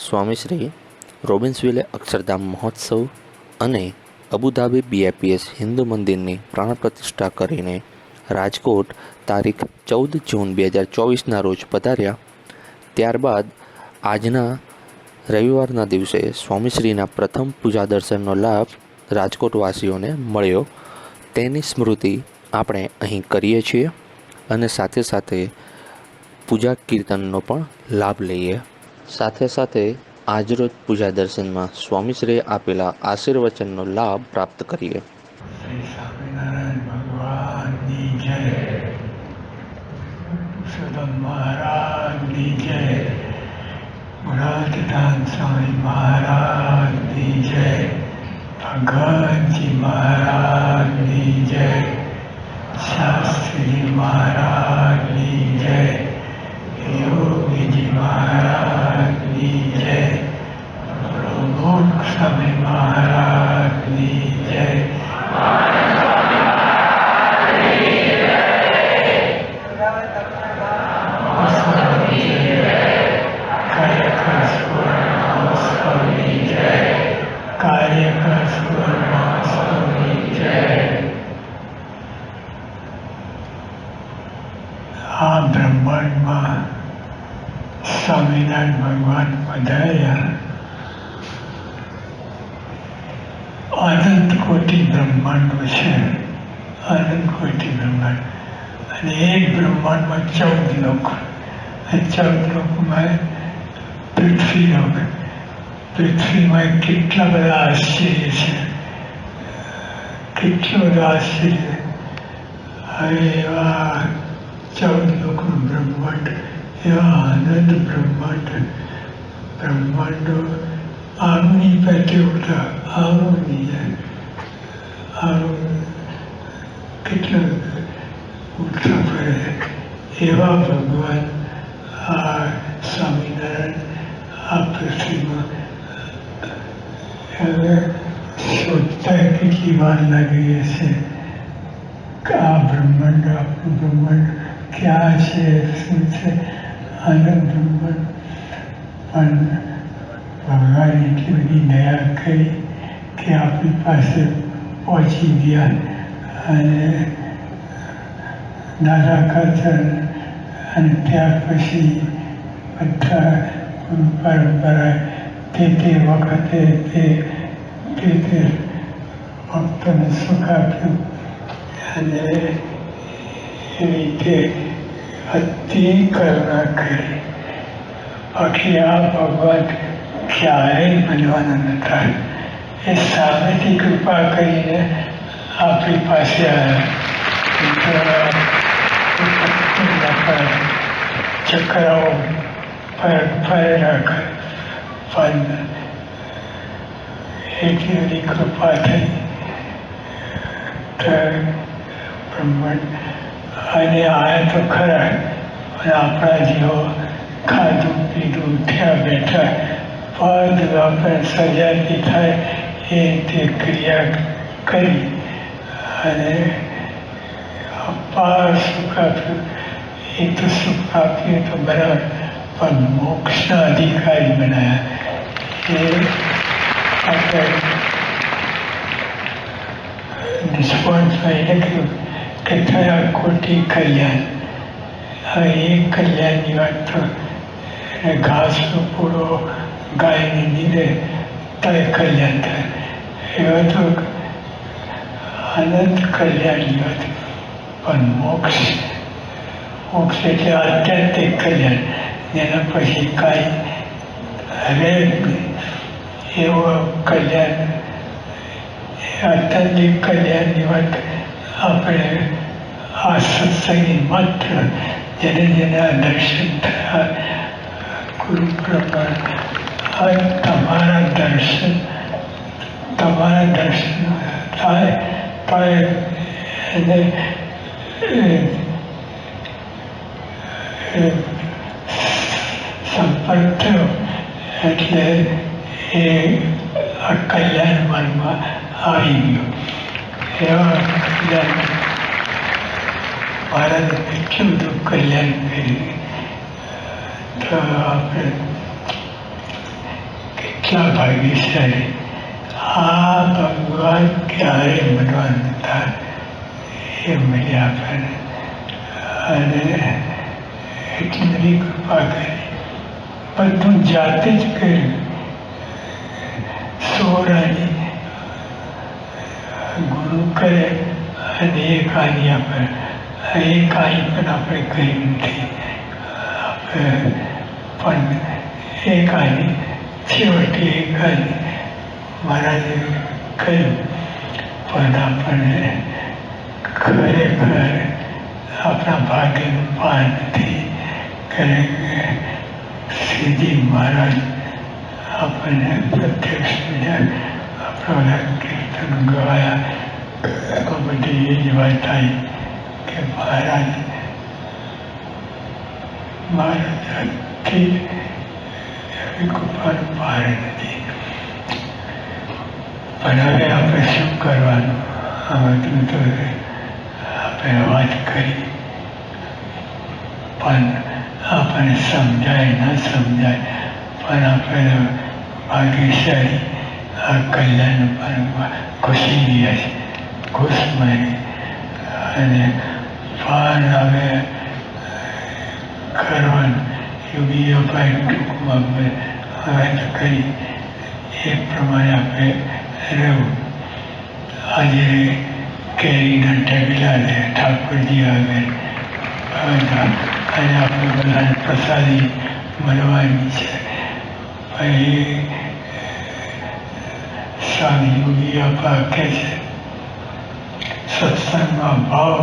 સ્વામી શ્રી રોબિન્સવિલે અક્ષરધામ મહોત્સવ અને Abu Dhabi BAPS Hindu મંદિરની પ્રાણ પ્રતિષ્ઠા કરીને રાજકોટ તારીખ 14 જૂન 2024ના રોજ પધાર્યા. ત્યારબાદ આજના રવિવારના દિવસે સ્વામીશ્રીના પ્રથમ પૂજા દર્શનનો લાભ રાજકોટવાસીઓને મળ્યો. તેની સ્મૃતિ આપણે અહીં કરીએ છીએ અને સાથે સાથે પૂજા કીર્તનનો પણ લાભ લઈએ. સાથે સાથે આજરોજ પૂજા દર્શનમાં સ્વામીશ્રીએ આપેલા આશીર્વચનનો લાભ પ્રાપ્ત કરીએ. શ્રી સ્વામિનારાયણ ભગવાનની જય, સુદમ મહારાજની જય, મુરાદદાન સ્વામી મહારાજની જય, ભગવાનજી મહારાજની જય, શાસ્ત્રીજી મહારાજની જય, યોગીજી મહારાજની જય, પ્રમુખ સ્વામી મહારાજની જય. આ બ્રહ્માંડમાં સ્વામિનારાયણ ભગવાન પધાર્યા. અનંત કોટી બ્રહ્માંડો છે, અનંત કોટી બ્રહ્માંડ, અને એક બ્રહ્માંડમાં 14 લોક. આ 14 લોકોમાં પૃથ્વી લોક. પૃથ્વીમાં કેટલા બધા આશ્ચર્ય છે, કેટલું બધું આશ્ચર્ય. હવે એવા 14 લોકોનું બ્રહ્માંડ, એવા આનંદ બ્રહ્માંડો આમની પેટે ઉઠતા, આમની આમ કેટલા ઉઠતા ફરે. એવા ભગવાન આ સ્વામિનારાયણ આ પૃથ્વીમાં હવે શોધતા કેટલી વાર લાગી હશે કે આ બ્રહ્માંડ, આપણું બ્રહ્માંડ ક્યાં છે, શું છે, આનંદ બ્રહ્માંડ. પણ ભગવાન એટલી બધી દયા કરી કે આપણી પાસે પહોંચી ગયા. અને દાદા કાચર અને ત્યાર પછી બધા પરંપરા તે વખતે તે ભક્તોને સુખ આપ્યું. અને એ રીતે અતિ કરુણા કરી. બાકી આ ભગવાન ક્યારેય બનવાના નતા. એ સામેથી કૃપા કરીને આપણી પાસે આવ્યા. ચક્રાઓ ફરેલા કરે, પણ એટલી બધી કૃપા થઈ બ્રહ્માંડ. અને આયા તો ખરા, પણ આપણા જેવો ખાધું પીધું ઉઠ્યા બેઠા બધું આપણે સજાતી થાય એ તે ક્રિયા કરી અને અપાર સુખ આપ્યું. એ તો સુખ આપ્યું તો બરાબર, પણ મોક્ષના અધિકારી બનાવ્યા. એ આપણે નિષ્પણમાં એને કહ્યું કે થયા ખોટી કલ્યાણ. હવે એક કલ્યાણની વાત તો ઘાસનો પૂરો ગાયને નીરે તો કલ્યાણ થાય. એવા તો અનંત કલ્યાણની વાત. પણ મોક્ષ એટલે આત્યંતિક કલ્યાણ, જેના પછી કાંઈ રહે જ નહીં એવું કલ્યાણ. આત્યંતિક કલ્યાણની વાત આપણે આ સત્સંગી માત્ર જેને આ દર્શન થયા ગુરુ કૃપા, તમારા દર્શન થાય તો એને સંપર્ક થયો એટલે એ આ કલ્યાણ માર્ગમાં આવી ગયો. એવા કલ્યાણ મહારાજે એટલું બધું કલ્યાણ કર્યું. તો આપણે કેટલા ભાગ્યશાળી. આ ભગવાન ક્યારે બનવાનું થાય એ મળ્યા આપણને અને એટલી બધી કૃપા કરી. બધું જાતે જ કર્યું. સોરાની ગુરુ કરે અને એક આની આપણે એક આની પણ આપણે કરી નથી. પણ એક આની છેવટે એક આની મહારાજે કહ્યું. પણ આપણને ખરેખર આપણા ભાગ્યનું પાર નથી. ખરેખર શ્રીજી મહારાજ આપણને પ્રત્યક્ષ મળ્યા. આપણા કીર્તન ગવાયા તો બધી એ જ વાત આવી કે મહારાજથી કૃપાનું પાર નથી. પણ હવે આપણે શું કરવાનું? આ બધું તો આપણે વાત કરી પણ આપણને સમજાય ન સમજાય પણ આપણે ભાગ્યશાળી આ કલ્યાણ પરમાં ઘૂસી ગયા છે. ઘૂસ મારી અને પણ હવે કરવાનું યોગીઓ ભાઈ ટૂંકમાં હવે કરી એ પ્રમાણે આપણે રહેવું. આજે કેરીના ઢગલા લે ઠાકોરજી આગળ અને આપણે બધાને પ્રસાદી મળવાની છે. પછી સ્વામી યોગી આપા કહે છે સત્સંગમાં ભાવ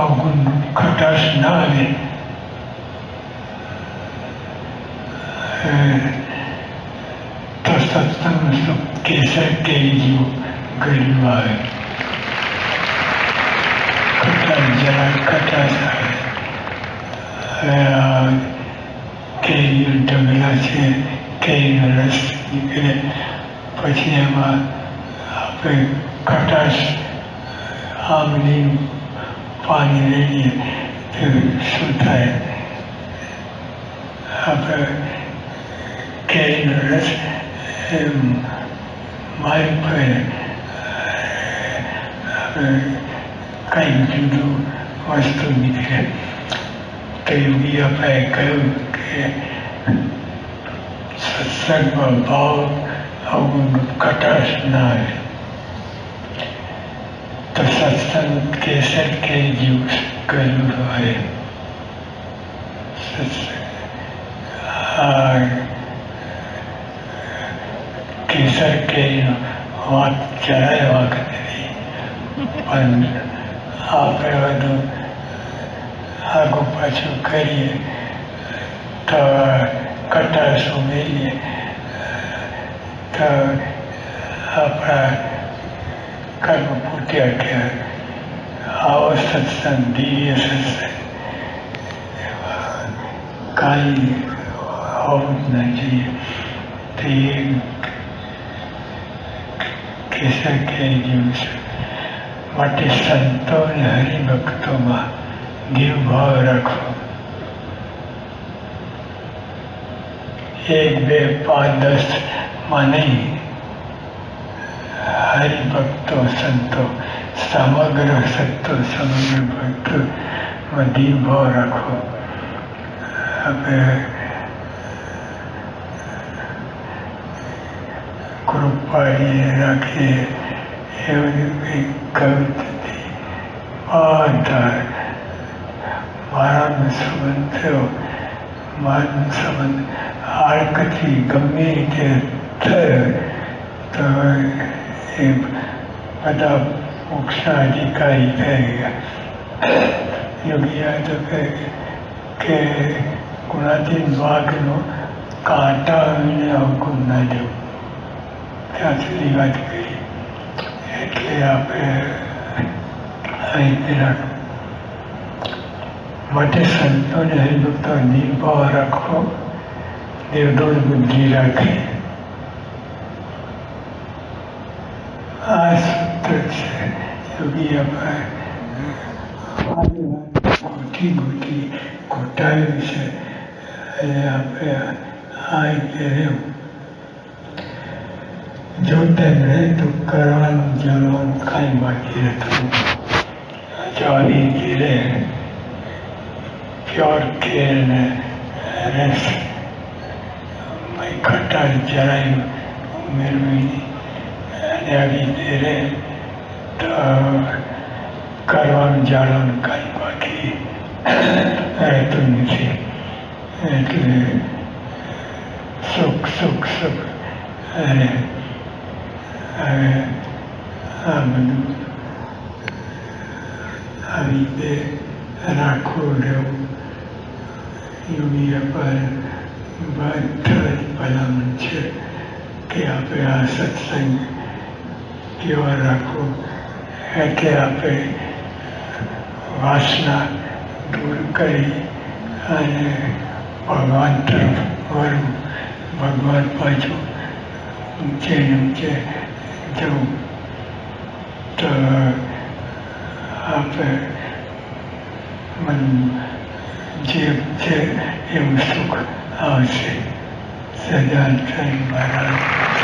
અવગુણ ખટાશ ના આવે તો સત્સંગનું સુખ કેસર કેરી જેવું ગળ્યું આવે. ખટાશ આવે. કેરીઓ ઢગલા છે, કેરીનો રસ નીકળે પછી એમાં આપણે ખટાશ આંબલીનું પાણી લઈએ તો શું થાય? આપણે કેરીનો રસ મારી ફરે કંઈક જુદું વસ્તુ નીકળે. તો યોગી આપણે કહ્યું કે સત્સંગમાં ભાવ અવગુણ ખટાશ ના આવે તો સત્સંગ કેસર કે જેવું કર્યું હોય. કેસર કેરીનો વાત જરાય વખત નથી પણ આપણે બધું આગું પાછું કરીએ તો કટાશ ઉમેરીએ તો આપણા કર્મ ફૂટ્યા કહેવાય. આવો સત્સંગ દિવ્ય સત્સંગ કાંઈ હોવું જ ન જોઈએ. તે કેસર કેરી જેવું છે. માટે સંતો અને હરિભક્તોમાં દેવ ભાવ રાખવો. 1, 2, 5, 10 માં નહીં. હરિભક્તો સંતો સમગ્ર સંતો સમગ્ર ભક્તોમાં દેવ ભાવ રાખવો. આપણે કૃપાળીએ રાખીએ એવું કંઈક કહ્યું નથી. બધા મારાનો સંબંધ થયો, મારાનો સંબંધ આળકથી ગમે તે થયો તો એ બધા મોક્ષના અધિકારી થઈ ગયા. યોગીયા તો કહે કે ગુણાતીત વાઘનો કાંટા આવીને અવગુણ ના દેવું. ત્યાં સુધી વાત કરી. એટલે આપણે અહીં રાખવું. માટે સંતોને હરિભક્તો નિર્ભાવ રાખવો. નિર્દોષ બુદ્ધિ રાખી. આ સૂત્ર છે યોગી આપણે ગોઠી ઘોટાવ્યું છે. અને આપણે આ રીતે રહેવું. જો તેમ રહે તો કરવાનું જવાનું કાંઈ બાકી રહેતું ચાલી ધીરે પ્યોર કેર ને રસ ખટાશ જરાય ઉમેરવી નહીં અને આવી ધીરે તો કરવાનું જાણવાનું કાંઈ બાકી રહેતું નથી. એટલે સુખ સુખ સુખ અને હવે આ બધું આવી રીતે રાખવું રહેવું યોગી પર બધા જ ભલામણ છે કે આપણે આ સત્સંગ કેવા રાખવું એટલે આપણે વાસના દૂર કરી અને ભગવાન તરફ વળવું, ભગવાન પાછું ઊંચે ઊંચે જવું તો આપણે મન જે છે એવું સુખ આવશે. સદાન મહારાજ